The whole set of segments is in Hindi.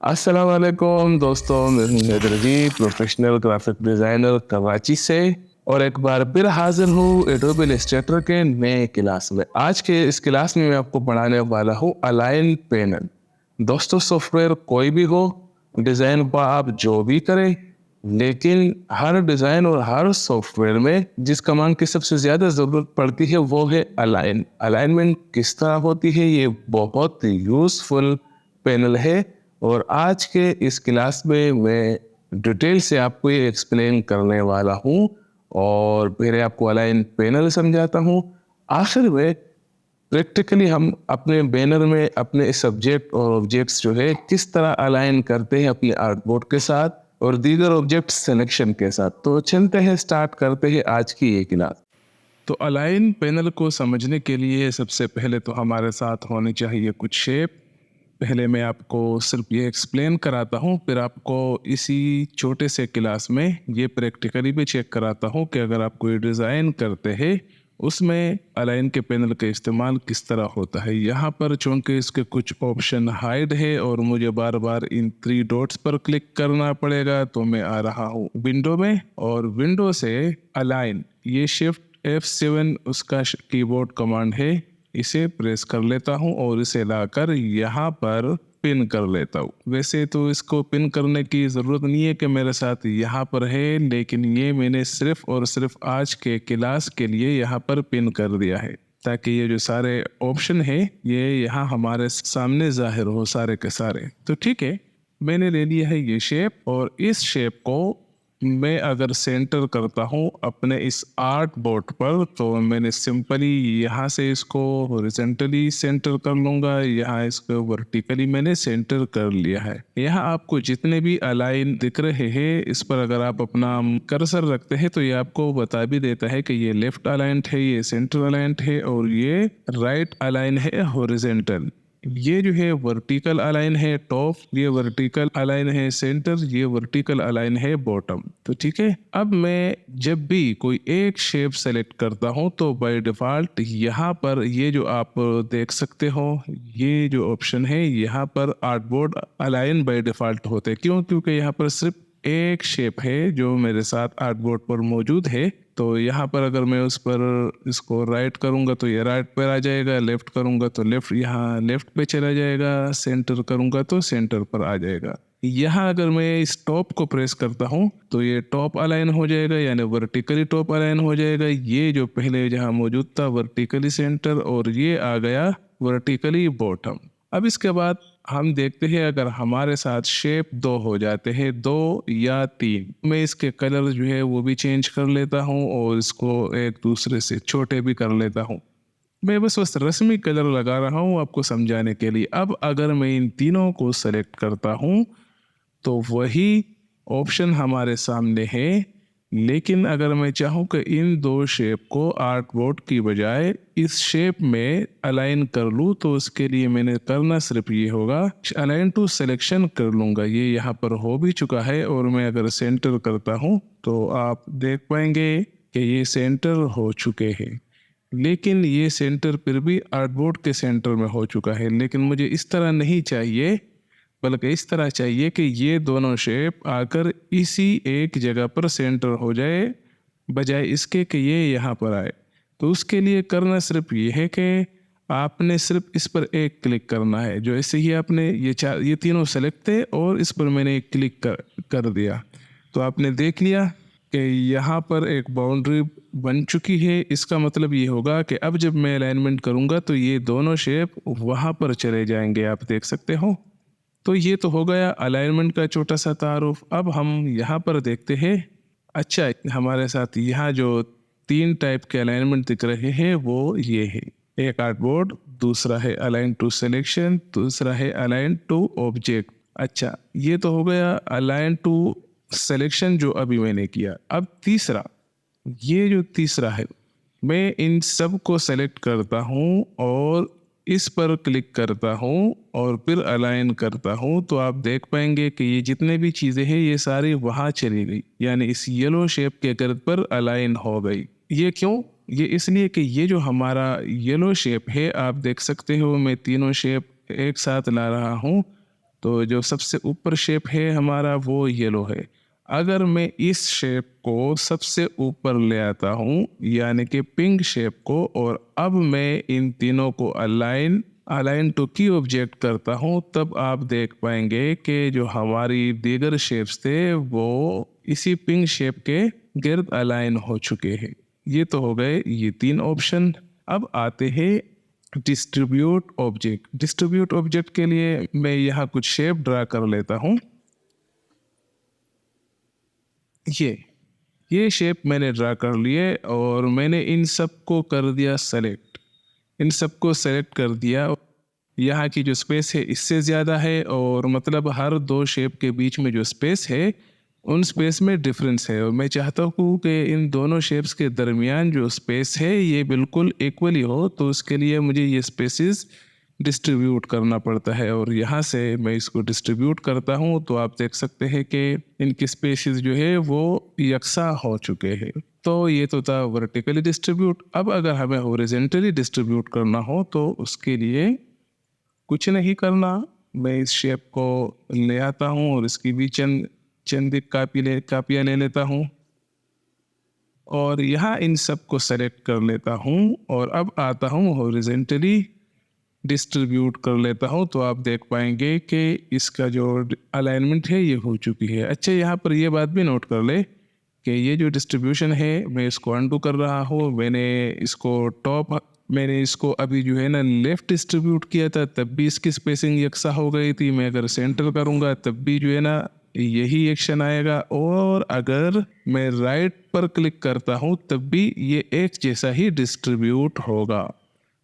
अस्सलाम वालेकुम दोस्तों, मैं हूं हैदर जी, प्रोफेशनल ग्राफिक डिज़ाइनर कराची से। और एक बार फिर हाजिर हूँ एडोबी इलस्ट्रेटर के नए क्लास में। आज के इस क्लास में मैं आपको पढ़ाने वाला हूँ अलाइन पैनल। दोस्तों, सॉफ्टवेयर कोई भी हो, डिज़ाइन पर आप जो भी करें, लेकिन हर डिज़ाइन और हर सॉफ्टवेयर में जिस कमांड की सबसे ज़्यादा ज़रूरत पड़ती है वो है अलाइन। अलाइनमेंट किस तरह होती है, ये बहुत यूज़फुल पैनल है। और आज के इस क्लास में मैं डिटेल से आपको ये एक्सप्लेन करने वाला हूँ और फिर आपको अलाइन पैनल समझाता हूँ। आखिर में प्रैक्टिकली हम अपने बैनर में अपने सब्जेक्ट और ऑब्जेक्ट्स जो है किस तरह अलाइन करते हैं अपने आर्टबोर्ड के साथ और दीगर ऑब्जेक्ट सिलेक्शन के साथ। तो चलते हैं, स्टार्ट करते हैं आज की ये क्लास। तो अलाइन पैनल को समझने के लिए सबसे पहले तो हमारे साथ होनी चाहिए कुछ शेप। पहले मैं आपको सिर्फ ये एक्सप्लेन कराता हूँ, फिर आपको इसी छोटे से क्लास में ये प्रैक्टिकली भी चेक कराता हूँ कि अगर आप कोई डिज़ाइन करते हैं उसमें अलाइन के पैनल का इस्तेमाल किस तरह होता है। यहाँ पर चूँकि इसके कुछ ऑप्शन हाइड है और मुझे बार बार इन 3 डॉट्स पर क्लिक करना पड़ेगा, तो मैं आ रहा हूँ विंडो में और विंडो से अलाइन, ये शिफ्ट F7 उसका कीबोर्ड कमांड है, इसे प्रेस कर लेता हूं और इसे लाकर यहाँ पर पिन कर लेता हूँ। वैसे तो इसको पिन करने की ज़रूरत नहीं है कि मेरे साथ यहाँ पर है, लेकिन ये मैंने सिर्फ और सिर्फ आज के क्लास के लिए यहाँ पर पिन कर दिया है ताकि ये जो सारे ऑप्शन है ये यहाँ हमारे सामने जाहिर हो सारे के सारे। तो ठीक है, मैंने ले लिया है ये शेप और इस शेप को मैं अगर सेंटर करता हूँ अपने इस आर्ट बोर्ड पर, तो मैंने सिंपली यहाँ से इसको हॉरिजॉन्टली सेंटर कर लूँगा, यहाँ इसको वर्टिकली मैंने सेंटर कर लिया है। यहाँ आपको जितने भी अलाइन दिख रहे हैं इस पर अगर आप अपना कर्सर रखते हैं तो ये आपको बता भी देता है कि ये लेफ्ट अलाइंट है, ये सेंटर अलाइंट है और ये राइट अलाइन है हॉरिजॉन्टल। ये जो है वर्टिकल अलाइन है टॉप, ये वर्टिकल अलाइन है सेंटर, ये वर्टिकल अलाइन है बॉटम। तो ठीक है, अब मैं जब भी कोई एक शेप सेलेक्ट करता हूं तो बाय डिफॉल्ट यहाँ पर ये जो आप देख सकते हो, ये जो ऑप्शन है यहाँ पर आर्टबोर्ड अलाइन बाय डिफॉल्ट होते हैं। क्यों? क्योंकि यहाँ पर सिर्फ एक शेप है जो मेरे साथ आर्टबोर्ड पर मौजूद है। तो यहाँ पर अगर मैं उस पर इसको राइट करूँगा तो ये राइट पर आ जाएगा, लेफ्ट करूँगा तो लेफ्ट यहाँ लेफ्ट पे चला जाएगा, सेंटर करूँगा तो सेंटर पर आ जाएगा। यहाँ अगर मैं इस टॉप को प्रेस करता हूँ तो ये टॉप अलाइन हो जाएगा, यानी वर्टिकली टॉप अलाइन हो जाएगा। ये जो पहले जहाँ मौजूद था वर्टिकली सेंटर और ये आ गया वर्टिकली बॉटम। अब इसके बाद हम देखते हैं अगर हमारे साथ शेप 2 हो जाते हैं, 2 या 3, मैं इसके कलर जो है वो भी चेंज कर लेता हूँ और इसको एक दूसरे से छोटे भी कर लेता हूँ। मैं बस रस्मी कलर लगा रहा हूँ आपको समझाने के लिए। अब अगर मैं इन तीनों को सेलेक्ट करता हूँ तो वही ऑप्शन हमारे सामने है, लेकिन अगर मैं चाहूँ कि इन 2 शेप को आर्टबोर्ड की बजाय इस शेप में अलाइन कर लूँ तो उसके लिए मैंने करना सिर्फ ये होगा, अलाइन टू सिलेक्शन कर लूँगा। ये यहाँ पर हो भी चुका है और मैं अगर सेंटर करता हूँ तो आप देख पाएंगे कि ये सेंटर हो चुके हैं। लेकिन ये सेंटर फिर भी आर्टबोर्ड के सेंटर में हो चुका है, लेकिन मुझे इस तरह नहीं चाहिए, बल्कि इस तरह चाहिए कि ये दोनों शेप आकर इसी एक जगह पर सेंटर हो जाए, बजाय इसके कि ये यहाँ पर आए। तो उसके लिए करना सिर्फ ये है कि आपने सिर्फ इस पर एक क्लिक करना है। जो ऐसे ही आपने ये तीनों सेलेक्ट थे और इस पर मैंने एक क्लिक कर दिया तो आपने देख लिया कि यहाँ पर एक बाउंड्री बन चुकी है। इसका मतलब ये होगा कि अब जब मैं अलाइनमेंट करूँगा तो ये दोनों शेप वहाँ पर चले जाएंगे, आप देख सकते हो। तो ये तो हो गया अलाइनमेंट का छोटा सा तारुफ। अब हम यहाँ पर देखते हैं। अच्छा, हमारे साथ यहाँ जो 3 टाइप के अलाइनमेंट दिख रहे हैं वो ये है, एक आर्टबोर्ड, दूसरा है अलाइन टू सिलेक्शन, दूसरा है अलाइन टू ऑब्जेक्ट। अच्छा, ये तो हो गया अलाइन टू सिलेक्शन जो अभी मैंने किया। अब तीसरा, ये जो तीसरा है, मैं इन सब को सेलेक्ट करता हूँ और इस पर क्लिक करता हूँ और फिर अलाइन करता हूँ तो आप देख पाएंगे कि ये जितने भी चीज़ें हैं ये सारी वहाँ चली गई, यानी इस येलो शेप के गर्द पर अलाइन हो गई। ये क्यों? ये इसलिए कि ये जो हमारा येलो शेप है, आप देख सकते हो मैं तीनों शेप एक साथ ला रहा हूँ तो जो सबसे ऊपर शेप है हमारा वो येलो है। अगर मैं इस शेप को सबसे ऊपर ले आता हूँ यानी कि पिंक शेप को, और अब मैं इन तीनों को अलाइन टू की ऑब्जेक्ट करता हूँ, तब आप देख पाएंगे कि जो हमारी दीगर शेप्स थे वो इसी पिंक शेप के गिर्द अलाइन हो चुके हैं। ये तो हो गए ये 3 ऑप्शन। अब आते हैं डिस्ट्रीब्यूट ऑब्जेक्ट। डिस्ट्रीब्यूट ऑब्जेक्ट के लिए मैं यहाँ कुछ शेप ड्रा कर लेता हूँ। ये शेप मैंने ड्रा कर लिए और मैंने इन सब को कर दिया सेलेक्ट। इन सबको सेलेक्ट कर दिया। यहाँ की जो स्पेस है इससे ज़्यादा है, और मतलब हर 2 शेप के बीच में जो स्पेस है उन स्पेस में डिफरेंस है, और मैं चाहता हूँ कि इन दोनों शेप्स के दरमियान जो स्पेस है ये बिल्कुल इक्वली हो। तो उसके लिए मुझे ये स्पेसेस डिस्ट्रीब्यूट करना पड़ता है, और यहाँ से मैं इसको डिस्ट्रीब्यूट करता हूँ तो आप देख सकते हैं कि इनकी स्पेसेस जो है वो यकसा हो चुके हैं। तो ये तो था वर्टिकली डिस्ट्रीब्यूट। अब अगर हमें हॉरिजॉन्टली डिस्ट्रीब्यूट करना हो तो उसके लिए कुछ नहीं करना, मैं इस शेप को ले आता हूँ और इसकी भी चंद कापियाँ ले लेता हूँ, और यहाँ इन सब को सेलेक्ट कर लेता हूँ, और अब आता हूँ हॉरिजॉन्टली डिस्ट्रीब्यूट कर लेता हूँ। तो आप देख पाएंगे कि इसका जो अलाइनमेंट है ये हो चुकी है। अच्छा, यहाँ पर ये बात भी नोट कर ले कि ये जो डिस्ट्रीब्यूशन है मैं इसको अनडू कर रहा हूँ। मैंने इसको अभी जो है ना लेफ्ट डिस्ट्रीब्यूट किया था, तब भी इसकी स्पेसिंग यकसा हो गई थी। मैं अगर सेंटर करूँगा तब भी जो है ना यही एक्शन आएगा, और अगर मैं राइट पर क्लिक करता हूँ तब भी ये एक जैसा ही डिस्ट्रीब्यूट होगा।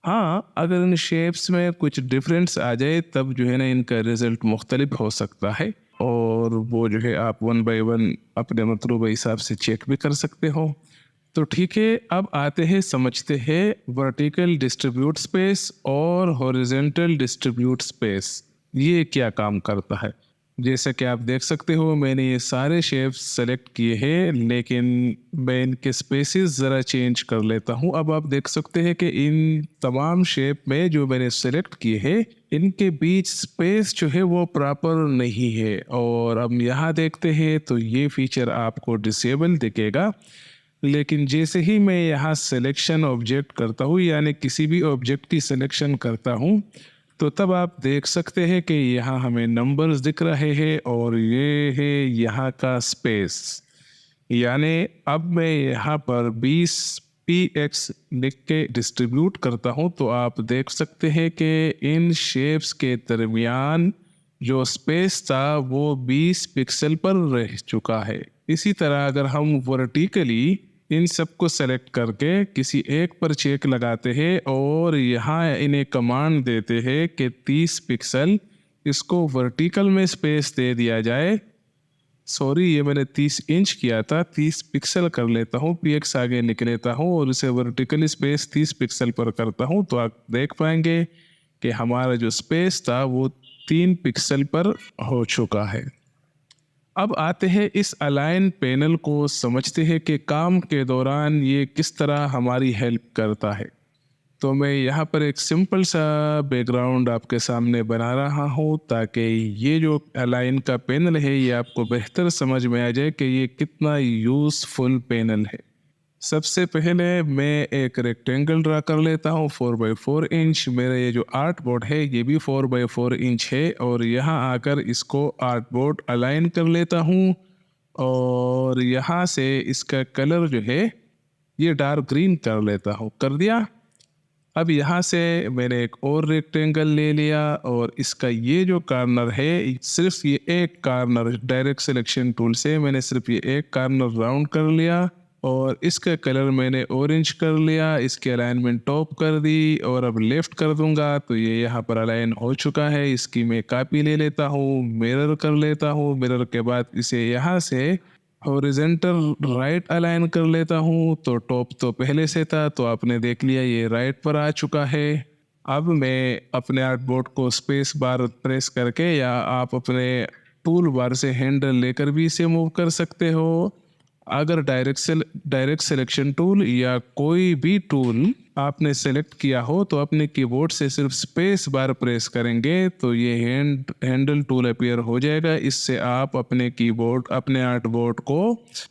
हाँ, अगर इन शेप्स में कुछ डिफरेंस आ जाए तब जो है ना इनका रिजल्ट मुख्तलिफ हो सकता है, और वो जो है आप 1 बाय 1 अपने मतलूबा हिसाब से चेक भी कर सकते हो। तो ठीक है, अब आते हैं समझते हैं वर्टिकल डिस्ट्रीब्यूट स्पेस और हॉरिजॉन्टल डिस्ट्रीब्यूट स्पेस ये क्या काम करता है। जैसा कि आप देख सकते हो मैंने ये सारे शेप्स सेलेक्ट किए हैं, लेकिन मैं इनके स्पेसेस ज़रा चेंज कर लेता हूँ। अब आप देख सकते हैं कि इन तमाम शेप में जो मैंने सेलेक्ट किए हैं इनके बीच स्पेस जो है वो प्रॉपर नहीं है, और अब यहाँ देखते हैं तो ये फीचर आपको डिसेबल दिखेगा। लेकिन जैसे ही मैं यहाँ सिलेक्शन ऑब्जेक्ट करता हूँ यानी किसी भी ऑब्जेक्ट की सिलेक्शन करता हूँ, तो तब आप देख सकते हैं कि यहाँ हमें नंबर्स दिख रहे हैं, और ये है यहाँ का स्पेस। यानी अब मैं यहाँ पर 20px लिख के डिस्ट्रीब्यूट करता हूँ तो आप देख सकते हैं कि इन शेप्स के दरमियान जो स्पेस था वो 20 पिक्सल पर रह चुका है। इसी तरह अगर हम वर्टिकली इन सबको सेलेक्ट करके किसी एक पर चेक लगाते हैं और यहाँ इन्हें कमांड देते हैं कि 30 पिक्सल इसको वर्टिकल में स्पेस दे दिया जाए। सॉरी, ये मैंने 30 इंच किया था, 30 पिक्सल कर लेता हूँ, px आगे लिख लेता हूँ और इसे वर्टिकल स्पेस 30 पिक्सल पर करता हूँ। तो आप देख पाएंगे कि हमारा जो स्पेस था वो 3 पिक्सल पर हो चुका है। अब आते हैं इस अलाइन पैनल को समझते हैं कि काम के दौरान ये किस तरह हमारी हेल्प करता है। तो मैं यहाँ पर एक सिंपल सा बैकग्राउंड आपके सामने बना रहा हूँ ताकि ये जो अलाइन का पैनल है ये आपको बेहतर समझ में आ जाए कि ये कितना यूज़फुल पैनल है। सबसे पहले मैं एक रेक्टेंगल ड्रा कर लेता हूँ 4x4 इंच। मेरा ये जो आर्ट बोर्ड है ये भी 4x4 इंच है, और यहाँ आकर इसको आर्ट बोर्ड अलाइन कर लेता हूँ, और यहाँ से इसका कलर जो है ये डार्क ग्रीन कर लेता हूँ। कर दिया। अब यहाँ से मैंने एक और रेक्टेंगल ले लिया, और इसका ये जो कॉर्नर है सिर्फ ये एक कॉर्नर डायरेक्ट सिलेक्शन टूल से मैंने सिर्फ ये एक कॉर्नर राउंड कर लिया, और इसका कलर मैंने ऑरेंज कर लिया। इसकी अलाइनमेंट टॉप कर दी, और अब लेफ्ट कर दूंगा तो ये यहाँ पर अलाइन हो चुका है। इसकी मैं कॉपी ले लेता हूँ, मिरर कर लेता हूँ, मिरर के बाद इसे यहाँ से हॉरिजॉन्टल राइट अलाइन कर लेता हूँ। तो टॉप तो पहले से था तो आपने देख लिया ये राइट पर आ चुका है। अब मैं अपने आर्ट बोर्ड को स्पेस बार प्रेस करके, या आप अपने टूल बार से हैंडल लेकर भी इसे मूव कर सकते हो, अगर डायरेक्ट सिलेक्शन टूल या कोई भी टूल आपने सेलेक्ट किया हो तो अपने कीबोर्ड से सिर्फ स्पेस बार प्रेस करेंगे तो ये हैंडल टूल अपीयर हो जाएगा। इससे आप अपने आर्ट बोर्ड को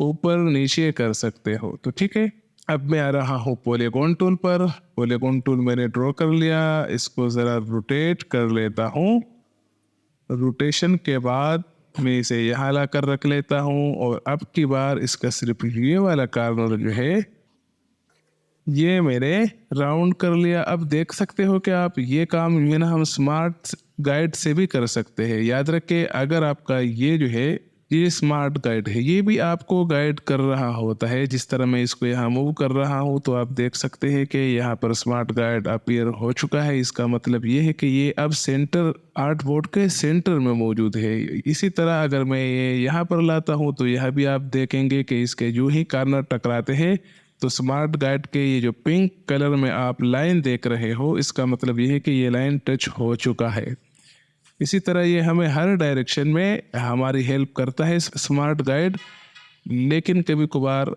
ऊपर नीचे कर सकते हो। तो ठीक है, अब मैं आ रहा हूँ पॉलीगॉन टूल पर। पॉलीगॉन टूल मैंने ड्रॉ कर लिया, इसको ज़रा रोटेट कर लेता हूँ। रोटेशन के बाद मैं इसे यहाँ ला कर रख लेता हूँ और अब की बार इसका सिर्फ ये वाला कार्नर जो है ये मैंने राउंड कर लिया। अब देख सकते हो कि आप ये काम जो है ना हम स्मार्ट गाइड से भी कर सकते हैं। याद रखें, अगर आपका ये जो है ये स्मार्ट गाइड है, ये भी आपको गाइड कर रहा होता है। जिस तरह मैं इसको यहाँ मूव कर रहा हूँ तो आप देख सकते हैं कि यहाँ पर स्मार्ट गाइड अपीयर हो चुका है। इसका मतलब ये है कि ये अब सेंटर आर्ट बोर्ड के सेंटर में मौजूद है। इसी तरह अगर मैं ये यहाँ पर लाता हूँ तो यह भी आप देखेंगे कि इसके जो ही कार्नर टकराते हैं तो स्मार्ट गाइड के ये जो पिंक कलर में आप लाइन देख रहे हो, इसका मतलब ये है कि ये लाइन टच हो चुका है। इसी तरह ये हमें हर डायरेक्शन में हमारी हेल्प करता है स्मार्ट गाइड। लेकिन कभी कभार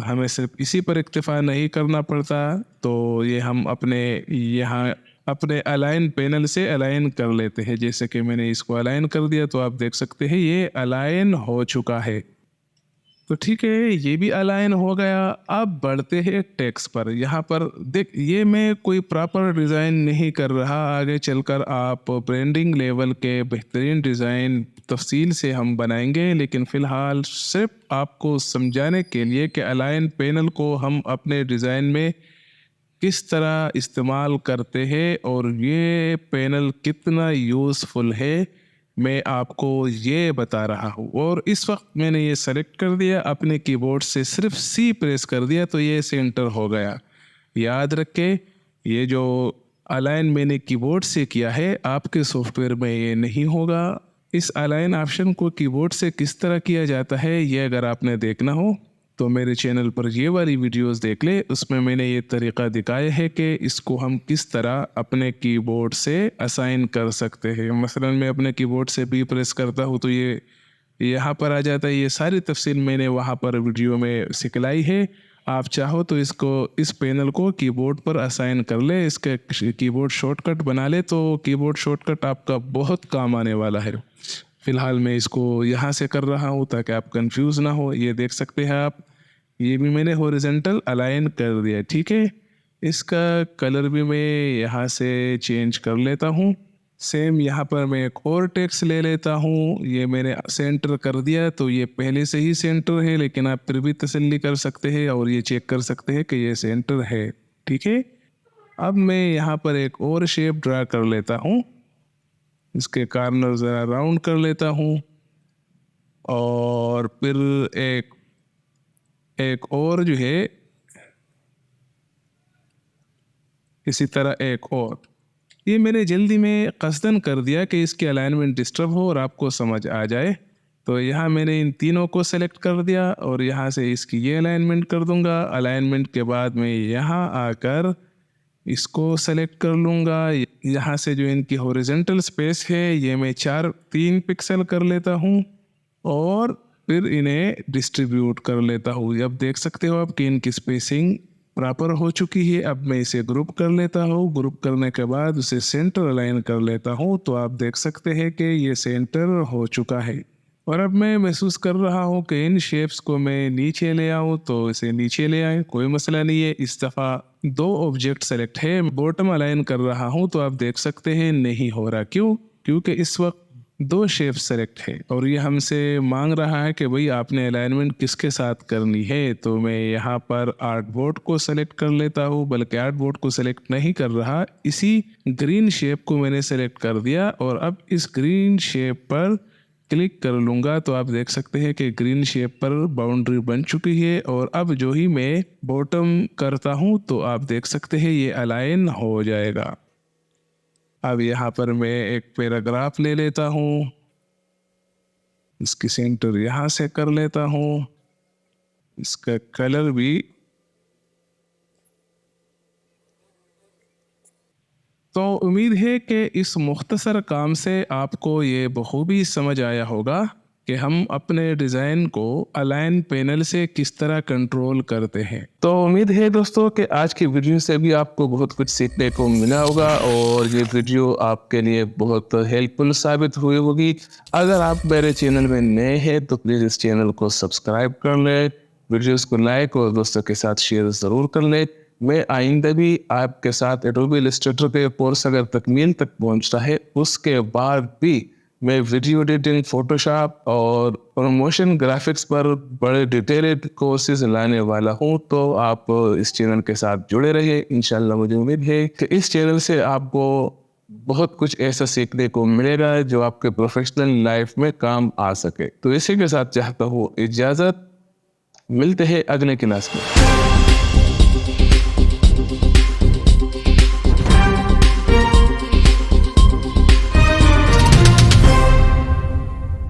हमें सिर्फ इसी पर इक्तिफा नहीं करना पड़ता, तो ये हम अपने अलाइन पैनल से अलाइन कर लेते हैं। जैसे कि मैंने इसको अलाइन कर दिया तो आप देख सकते हैं ये अलाइन हो चुका है। तो ठीक है, ये भी अलाइन हो गया। अब बढ़ते हैं टेक्स्ट पर। यहाँ पर देख, ये मैं कोई प्रॉपर डिज़ाइन नहीं कर रहा। आगे चलकर आप ब्रांडिंग लेवल के बेहतरीन डिज़ाइन तफसील से हम बनाएंगे, लेकिन फ़िलहाल सिर्फ आपको समझाने के लिए कि अलाइन पैनल को हम अपने डिज़ाइन में किस तरह इस्तेमाल करते हैं और ये पैनल कितना यूज़फुल है, मैं आपको ये बता रहा हूँ। और इस वक्त मैंने ये सेलेक्ट कर दिया, अपने कीबोर्ड से सिर्फ सी प्रेस कर दिया तो ये सेंटर हो गया। याद रखें, ये जो अलाइन मैंने कीबोर्ड से किया है आपके सॉफ्टवेयर में ये नहीं होगा। इस अलाइन ऑप्शन को कीबोर्ड से किस तरह किया जाता है ये अगर आपने देखना हो तो मेरे चैनल पर ये वाली वीडियोस देख ले। उसमें मैंने ये तरीका दिखाया है कि इसको हम किस तरह अपने कीबोर्ड से असाइन कर सकते हैं। मसलन मैं अपने कीबोर्ड से बी प्रेस करता हूँ तो ये यहाँ पर आ जाता है। ये सारी तफसील मैंने वहाँ पर वीडियो में सिखलाई है। आप चाहो तो इस पैनल को कीबोर्ड पर असाइन कर ले, इसका कीबोर्ड शॉर्टकट बना ले, तो कीबोर्ड शॉर्टकट आपका बहुत काम आने वाला है। फ़िलहाल मैं इसको यहाँ से कर रहा हूँ ताकि आप कंफ्यूज ना हो। ये देख सकते हैं आप, ये भी मैंने हॉरिजॉन्टल अलाइन कर दिया। ठीक है, इसका कलर भी मैं यहाँ से चेंज कर लेता हूँ। सेम यहाँ पर मैं एक और टेक्स्ट ले लेता हूँ। ये मैंने सेंटर कर दिया तो ये पहले से ही सेंटर है, लेकिन आप फिर भी तसल्ली कर सकते हैं और ये चेक कर सकते हैं कि ये सेंटर है। ठीक है, अब मैं यहाँ पर एक और शेप ड्रा कर लेता हूँ। इसके कॉर्नर ज़रा राउंड कर लेता हूँ और फिर एक और जो है इसी तरह एक और। ये मैंने जल्दी में कस्दन कर दिया कि इसकी अलाइनमेंट डिस्टर्ब हो और आपको समझ आ जाए। तो यहाँ मैंने इन तीनों को सेलेक्ट कर दिया और यहाँ से इसकी ये अलाइनमेंट कर दूंगा। अलाइनमेंट के बाद मैं यहाँ आकर इसको सेलेक्ट कर लूँगा। यहाँ से जो इनकी हॉरिजॉन्टल स्पेस है ये मैं 3 पिक्सल कर लेता हूँ और फिर इन्हें डिस्ट्रीब्यूट कर लेता हूँ। अब देख सकते हो आप कि इनकी स्पेसिंग प्रॉपर हो चुकी है। अब मैं इसे ग्रुप कर लेता हूँ। ग्रुप करने के बाद उसे सेंटर अलाइन कर लेता हूँ तो आप देख सकते हैं कि ये सेंटर हो चुका है। और अब मैं महसूस कर रहा हूँ कि इन शेप्स को मैं नीचे ले आऊँ तो इसे नीचे ले आए, कोई मसला नहीं है। इस दफ़ा 2 ऑब्जेक्ट सेलेक्ट है, बॉटम अलाइन कर रहा हूँ तो आप देख सकते हैं नहीं हो रहा। क्यों? क्योंकि इस वक्त 2 शेप सेलेक्ट है और ये हमसे मांग रहा है कि भाई आपने अलाइनमेंट किसके साथ करनी है। तो मैं यहाँ पर आर्ट बोर्ड को सेलेक्ट कर लेता हूँ, बल्कि आर्ट बोर्ड को सेलेक्ट नहीं कर रहा, इसी ग्रीन शेप को मैंने सेलेक्ट कर दिया और अब इस ग्रीन शेप पर क्लिक कर लूँगा तो आप देख सकते हैं कि ग्रीन शेप पर बाउंड्री बन चुकी है। और अब जो ही मैं बॉटम करता हूँ तो आप देख सकते हैं ये अलाइन हो जाएगा। अब यहाँ पर मैं एक पैराग्राफ ले लेता हूँ, इसकी सेंटर यहाँ से कर लेता हूँ, इसका कलर भी। तो उम्मीद है कि इस मुख्तसर काम से आपको ये बखूबी समझ आया होगा कि हम अपने डिज़ाइन को अलाइन पैनल से किस तरह कंट्रोल करते हैं। तो उम्मीद है दोस्तों कि आज की वीडियो से भी आपको बहुत कुछ सीखने को मिला होगा और ये वीडियो आपके लिए बहुत हेल्पफुल साबित हुई होगी। अगर आप मेरे चैनल में नए हैं तो प्लीज़ इस चैनल को सब्सक्राइब कर लें, वीडियोस को लाइक और दोस्तों के साथ शेयर ज़रूर कर लें। मैं आइंदा भी आपके साथ एडोबी इलस्ट्रेटर के कोर्स अगर तकमील तक पहुंचता है उसके बाद भी मैं वीडियो एडिटिंग, फोटोशॉप और प्रमोशन ग्राफिक्स पर बड़े डिटेल्ड कोर्सेज लाने वाला हूं। तो आप इस चैनल के साथ जुड़े रहिए। इंशाल्लाह मुझे उम्मीद है कि इस चैनल से आपको बहुत कुछ ऐसा सीखने को मिलेगा जो आपके प्रोफेशनल लाइफ में काम आ सके। तो इसी के साथ चाहता हूँ इजाज़त, मिलते हैं अगले क्लास में।